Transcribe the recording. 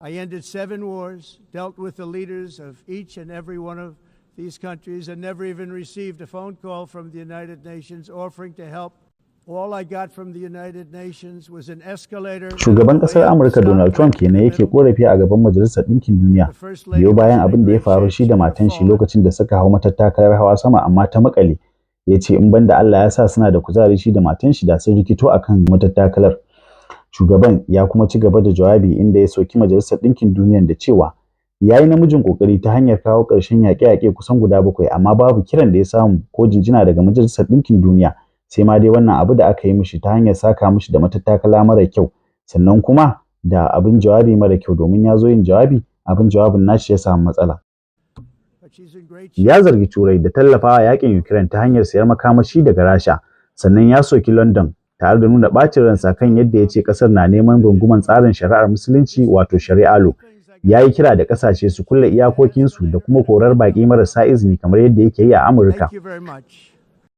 I ended 7 wars, dealt with the leaders of each and every one of these countries, and never even received a phone call from the United Nations offering to help. All I got from the United Nations was an escalator. Shugaban ƙasar Amurka Donald Trump kenan yake korafi a gaban Majalisar Ɗinkin Duniya biyo bayan abin da ya faru shi da matan shi lokacin da suka hau matattakalar hawa sama amma ta makale. Ya ce in banda Allah ya sa suna da kuzari shi da matan shi da sun rikito akan matattakalar. Shugaban ya kuma ci gaba da jawabi inda ya soki Majalisar Ɗinkin Duniya da cewa ya yi namijin ƙoƙari ta hanyar kawo ƙarshen yaƙe-yaƙe kusan guda 7 amma babu kiran da ya samu ko jinjina daga Majalisar Ɗinkin Duniya. Sai ma dai wannan abu da aka yi mishi ta hanyar saka mishi da matattakala mara kyau sannan kuma da abin jawabi mara kyau domin ya zo yin jawabi abin jawabin nashi ya samu matsala. Ya zargi Turai da tallafawa yaƙin Ukraine ta hanyar sayar makamashi daga Rasha sannan ya soki London tare da nuna ɓacin ransa kan yadda ya ce ƙasar na neman rungumar tsarin shari'ar Musulunci wato Shari'a Law. Ya yi kira da ƙasashe su kulle iyakokinsu da kuma korar baƙi marasa izini kamar yadda yake yi a Amurka.